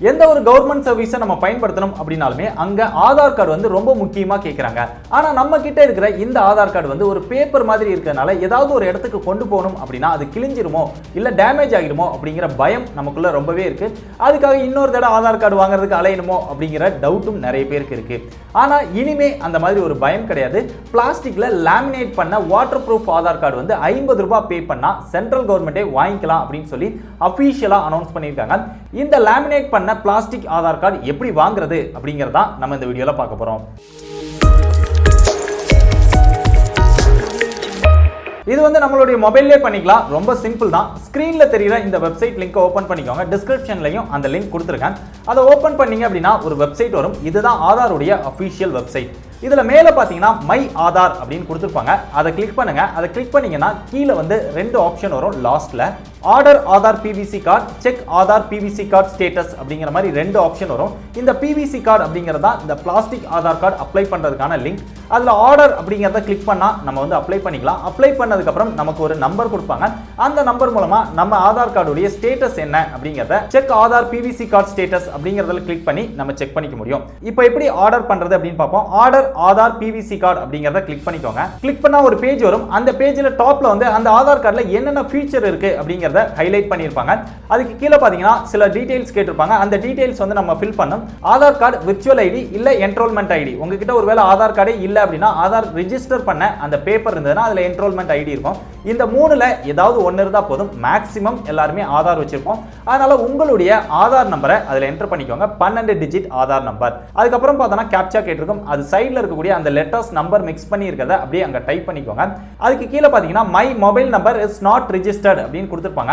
எந்த ஒரு கவர்மெண்ட் சர்வீஸை நம்ம பயன்படுத்தணும் அப்படின்னாலுமே அங்க ஆதார் கார்டு வந்து ரொம்ப முக்கியமா கேட்கறாங்க. ஆனா நம்ம கிட்ட இருக்கிற இந்த ஆதார் கார்டு வந்து ஒரு பேப்பர் மாதிரி இருக்கிறதுனால ஏதாவது ஒரு இடத்துக்கு கொண்டு போகணும் அப்படின்னா அது கிழிஞ்சிருமோ இல்ல டேமேஜ் ஆகிடுமோ அப்படிங்கிற பயம் நமக்குள்ள ரொம்பவே இருக்கு. அதுக்காக இன்னொரு தடவை ஆதார் கார்டு வாங்குறதுக்கு அலையணுமோ அப்படிங்கிற டவுட்டும் நிறைய பேருக்கு இருக்கு. ஆனா இனிமே அந்த மாதிரி ஒரு பயம் கிடையாது. பிளாஸ்டிக்ல லேமினேட் பண்ண வாட்டர் ப்ரூஃப் ஆதார் கார்டு வந்து 50 ரூபாய் பே பண்ணா சென்ட்ரல் கவர்மெண்டே வாங்கிக்கலாம் அப்படின்னு சொல்லி அபிஷியலா அனௌன்ஸ் பண்ணியிருக்காங்க. இந்த லேமினேட் பண்ண பிளாஸ்டிக் ஆதார் கார்டு எப்படி வாங்குறது அப்படிங்கறத நம்ம இந்த வீடியோல பார்க்க போறோம். இது வந்து நம்மளுடைய மொபைல்லே பண்ணிக்கலாம். ரொம்ப சிம்பிள் தான். ஸ்கிரீன்ல தெரியுற இந்த வெப்சைட் லிங்கை ஓபன் பண்ணிக்கோங்க. டிஸ்கிரிப்ஷன்லயும் அந்த லிங்க் கொடுத்துருக்கேன். அதை ஓபன் பண்ணீங்க அப்படின்னா ஒரு வெப்சைட் வரும். இதுதான் ஆதாருடைய அபிஷியல் வெப்சைட். இதுல மேல பாத்தீங்கன்னா மை ஆதார் அப்படின்னு கொடுத்துருப்பாங்க. அதை கிளிக் பண்ணுங்க. அதை கிளிக் பண்ணீங்கன்னா கீழே வந்து 2 ஆப்ஷன் வரும். லாஸ்ட்ல order Aadhaar PVC card, check Aadhaar PVC card status அப்படிங்கிற மாதிரி 2 ஆப்ஷன் வரும். இந்த பிவிசி கார்டு அப்படிங்கிறதா இந்த பிளாஸ்டிக் ஆதார் கார்டு அப்ளை பண்றதுக்கான லிங்க். அதுல ஆர்டர் அப்படிங்கிறத கிளிக் பண்ணா நம்ம வந்து அப்ளை பண்ணிக்கலாம். அப்ளை பண்ணதுக்கு அப்புறம் நமக்கு ஒரு நம்பர் கொடுப்பாங்க. அந்த நம்பர் மூலமா நம்ம ஆதார் கார்டுடைய ஸ்டேட்டஸ் என்ன அப்படிங்கறத check Aadhaar PVC card status அப்படிங்கறதுல கிளிக் பண்ணி நம்ம செக் பண்ணிக்க முடியும். இப்போ எப்படி ஆர்டர் பண்றது அப்படின்னு பார்ப்போம். ஆர்டர் ஆதார் பிவிசி கார்டு அப்படிங்கறத கிளிக் பண்ணிக்கோங்க. கிளிக் பண்ணா ஒரு பேஜ் வரும். அந்த பேஜ்ல டாப்ல வந்து அந்த ஆதார் கார்டுல என்னென்ன ஃபீச்சர் இருக்கு அப்படிங்கறத ஹைலைட் பண்ணிருப்பாங்க. அதுக்கு கீழே பாத்தீங்கன்னா சில டீடைல்ஸ் கேட்டிருப்பாங்க. அந்த டீடைல்ஸ் வந்து நம்ம ஃபில் பண்ணனும். ஆதார் கார்டு விர்ச்சுவல் ஐடி இல்ல என்ரோல்மென்ட் ஐடி. உங்ககிட்ட ஒருவேளை ஆதார் கார்டே இல்ல அப்படின்னா ஆதார் ரெஜிஸ்டர் பண்ண அந்த பேப்பர் இருந்ததுன்னா அதுல என்ரோல்மென்ட் ஐடி இருக்கும். இந்த மூணுல ஏதாவது ஒன்னு இருந்தா போதும். மேக்ஸிமம் எல்லாருமே ஆதார் வச்சிருப்போம். அதனால உங்களுடைய ஆதார் நம்பரை அதுல என்டர் பண்ணிக்கோங்க. 12 டிஜிட் ஆதார் நம்பர். அதுக்கப்புறம் பார்த்தோம்னா கேப்சா கேட்டிருக்கும். அது சைடுல இருக்கக்கூடிய அந்த லெட்டர்ஸ் நம்பர் மிக்ஸ் பண்ணி இருக்கிறத அப்படியே அங்க டைப் பண்ணிக்கோங்க. அதுக்கு கீழே பாத்தீங்கன்னா my mobile number is not registered அப்படின்னு கொடுத்திருப்பாங்க.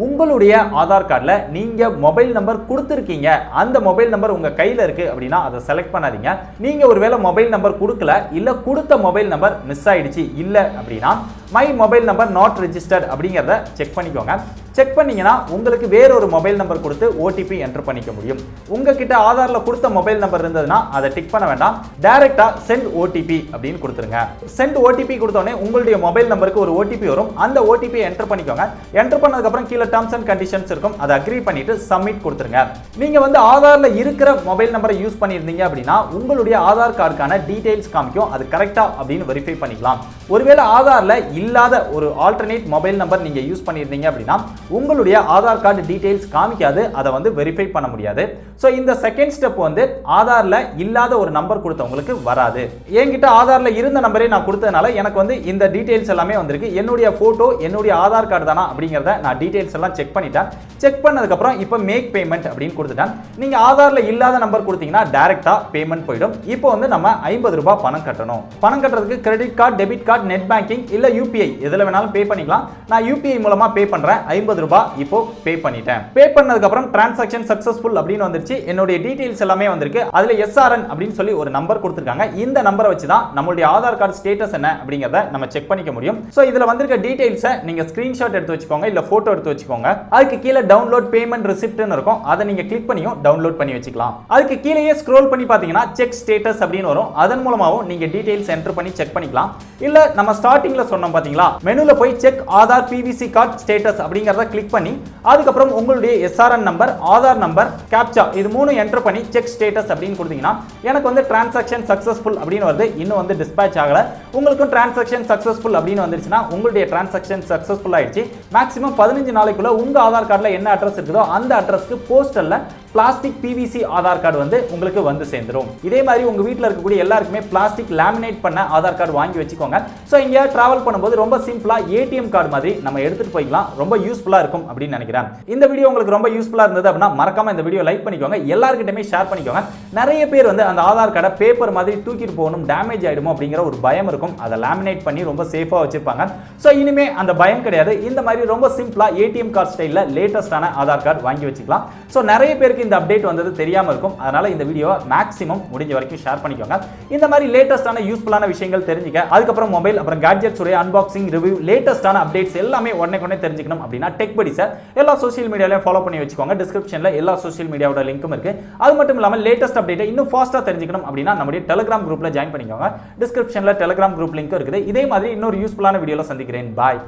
உங்களுடைய ஆதார் கார்டுல நீங்க மொபைல் நம்பர் கொடுத்திருக்கீங்க. அந்த மொபைல் நம்பர் உங்க கையில இருக்கு அப்படின்னா அதை செலக்ட் பண்ணாதீங்க. நீங்க ஒருவேளை மொபைல் நம்பர் கொடுக்கல இல்ல கொடுத்த மொபைல் நம்பர் மிஸ் ஆயிடுச்சு இல்ல அப்படின்னா my mobile number not registered அப்படிங்கறத செக் பண்ணிக்கோங்க. செக் பண்ணீங்கன்னா உங்களுக்கு வேற ஒரு மொபைல் நம்பர் கொடுத்து ஓடிபி என்டர் பண்ணிக்க முடியும். உங்ககிட்ட ஆதார்ல கொடுத்த மொபைல் நம்பர் இருந்ததுன்னா அதை டிக் பண்ண வேண்டாம். டைரக்டா சென்ட் ஓடிபி அப்படின்னு கொடுத்துருங்க. சென்ட் ஓடிபி கொடுத்த உடனே உங்களுடைய மொபைல் நம்பருக்கு ஒரு ஓடிபி வரும். அந்த ஓடிபி என்டர் பண்ணிக்கோங்க. என்டர் பண்ணதுக்கு அப்புறம் கீழே டர்ம்ஸ் அண்ட் கண்டிஷன்ஸ் இருக்கும். அதை அக்ரி பண்ணிட்டு சப்மிட் கொடுத்துருங்க. நீங்க வந்து ஆதார்ல இருக்கிற மொபைல் நம்பரை யூஸ் பண்ணியிருந்தீங்க அப்படின்னா உங்களுடைய ஆதார் கார்டுக்கான டீடைல்ஸ் காமிக்கும். அது கரெக்டா அப்படின்னு வெரிஃபை பண்ணிக்கலாம். ஒருவேளை ஆதார்ல இல்லாத ஒரு ஆல்டர்னேட் மொபைல் நம்பர் நீங்க யூஸ் பண்ணியிருந்தீங்க அப்படின்னா உங்களுடைய ஆதார் கார்டு டீடைல்ஸ் காமிக்காது. அதை வந்து வெரிஃபை பண்ண முடியாது. சோ இந்த செகண்ட் ஸ்டெப் வந்து ஆதார்ல இல்லாத ஒரு நம்பர் கொடுத்தவங்களுக்கு வராது. என்கிட்ட ஆதார்ல இருந்த நம்பரே நான் கொடுத்ததுனால எனக்கு வந்து இந்த டீடைல்ஸ் எல்லாமே வந்திருக்கு. என்னுடைய போட்டோ என்னுடைய ஆதார் கார்டு தானா அப்படிங்கறத நான் டீடைல்ஸ் எல்லாம் செக் பண்ணிட்டேன். செக் பண்ணதுக்கு அப்புறம் இப்போ மேக் பேமெண்ட் அப்படின்னு கொடுத்துட்டேன். நீங்க ஆதார்ல இல்லாத நம்பர் கொடுத்தீங்கன்னா டைரக்டா பேமெண்ட் போய்டும். இப்போ வந்து நம்ம 50 ரூபாய் பணம் கட்டணும். பணம் கட்டுறதுக்கு credit card, debit card, net banking இல்ல யூபிஐ எதுல வேணாலும் பே பண்ணிக்கலாம். நான் யூபிஐ மூலமா பே பண்றேன். 50 ரூபாய் இப்போ பே பண்ணிட்டேன். பே பண்ணதுக்கு அப்புறம் டிரான்சாக்ஷன் சக்சஸ்ஃபுல் அப்படின்னு வந்துருச்சு. என்னுடைய டீடைல்ஸ் எல்லாமே வந்திருக்கு. அதுல எஸ்ஆர்என் அப்படின்னு சொல்லி ஒரு நம்பர் கொடுத்திருக்காங்க. இந்த நம்பரை வச்சு தான் நம்மளுடைய ஆதார் கார்டு ஸ்டேட்டஸ் என்ன அப்படிங்கறத நம்ம செக் பண்ணிக்க முடியும். சோ இதுல வந்திருக்க டீடைல்ஸை நீங்க ஸ்கிரீன்ஷாட் எடுத்து வச்சுக்கோங்க இல்ல போட்டோ எடுத்து வச்சுக்கோங்க. அதுக்கு கீழே டவுன்லோட் பேமெண்ட் ரிசிப்ட்னு இருக்கும். அதை நீங்க கிளிக் பண்ணியும் டவுன்லோட் பண்ணி வச்சுக்கலாம். அதுக்கு கீழேயே ஸ்க்ரோல் பண்ணி பாத்தீங்கன்னா செக் ஸ்டேட்டஸ் அப்படின்னு வரும். அதன் மூலமாவும் நீங்க டீடைல்ஸ் என்டர் பண்ணி செக் பண்ணிக்கலாம். இல்ல நம்ம ஸ்டார்டிங்ல சொன்னோம் பாத்தீங்களா, மெனுல போய் check Aadhaar PVC card status அப்படிங்கறத கிளிக் பண்ணி அதுக்கப்புறம் உங்களுடைய SRN number, Aadhaar number, captcha இது மூணு என்டர் பண்ணி செக் ஸ்டேட்டஸ் அப்படின்னு கொடுத்தீங்கன்னா எனக்கு வந்து டிரான்சாக்ஷன் சக்சஸ்ஃபுல் அப்படின்னு வருது. இன்னும் வந்து டிஸ்பேட்ச் ஆகல. உங்களுக்கும் டிரான்சாக்ஷன் சக்சஸ்ஃபுல் அப்படின்னு வந்துருச்சுன்னா உங்களுடைய டிரான்சாக்ஷன் சக்சஸ்ஃபுல் ஆயிடுச்சு. மேக்ஸிமம் 15 நாளைக்குள்ள உங்க ஆதார் கார்டுல என்ன அட்ரஸ் இருக்குதோ அந்த அட்ரஸ்க்கு போஸ்டல்ல பிளாஸ்டிக் பிவிசி ஆதார் கார்டு வந்து உங்களுக்கு வந்து சேர்ந்துரும். இதே மாதிரி உங்க வீட்டில் இருக்கக்கூடிய எல்லாருக்குமே பிளாஸ்டிக் லேமினேட் பண்ண ஆதார் கார்டு வாங்கி வச்சுக்கோங்க. ஸோ இங்கே டிராவல் பண்ணும்போது ரொம்ப சிம்பிளா ஏடிஎம் கார்டு மாதிரி நம்ம எடுத்துட்டு போய்க்கலாம். ரொம்ப யூஸ்ஃபுல்லா இருக்கும் அப்படின்னு நினைக்கிறேன். இந்த வீடியோ உங்களுக்கு ரொம்ப யூஸ்ஃபுல்லா இருந்தது அப்படின்னா மறக்காம இந்த வீடியோ லைக் பண்ணிக்கோங்க. எல்லாருக்கிட்டயுமே ஷேர் பண்ணிக்கோங்க. நிறைய பேர் வந்து அந்த ஆதார் கார்டை பேப்பர் மாதிரி தூக்கிட்டு போகணும், டேமேஜ் ஆயிடுமோ அப்படிங்கிற ஒரு பயம் இருக்கும். அதை லேமினேட் பண்ணி ரொம்ப சேஃபா வச்சிருப்பாங்க. ஸோ இனிமே அந்த பயம் கிடையாது. இந்த மாதிரி ரொம்ப சிம்பிளா ஏடிஎம் கார்டு ஸ்டைல்ல லேட்டஸ்டான ஆதார் கார்டு வாங்கி வச்சுக்கலாம். ஸோ நிறைய பேருக்கு இந்த அப்டேட் வந்தது தெரியாம இருக்கும். அதனால இந்த வீடியோவை மேக்ஸிமம் முடிஞ்ச வரைக்கும் ஷேர் பண்ணிக்கோங்க. இந்த மாதிரி லேட்டஸ்டான யூஸ்ஃபுல்லான விஷயங்கள் தெரிஞ்சுக்க, அதுக்கப்புறம் மொபைல் அப்புறம் கேட்ஜெட்ஸ் உடைய அன்பாக்சிங், ரிவ்யூ, லேட்டஸ்டான அப்டேட்ஸ் எல்லாமே உடனே தெரிஞ்சுக்கணும் அப்படின்னா டெக் படிஸை எல்லா சோஷியல் மீடியாலையும் ஃபாலோ பண்ணி வச்சுக்கோங்க. டிஸ்கிரிப்ஷன்ல எல்லா சோஷியல் மீடியாவோட லிங்க்கும் இருக்கு. அது மட்டும் இல்லாம லேட்டஸ்ட் அப்டேட்டை இன்னும் ஃபாஸ்டா தெரிஞ்சுக்கணும் அப்படின்னா நம்முடைய டெலிகிராம் குரூப்ல ஜாயின் பண்ணிக்கோங்க. டிஸ்கிரிப்ஷன்ல டெலிகிராம் குரூப் லிங்க் இருக்குது. இதே மாதிரி இன்னொரு யூஸ்ஃபுல்லான வீடியோல சந்திக்கிறேன். பாய்.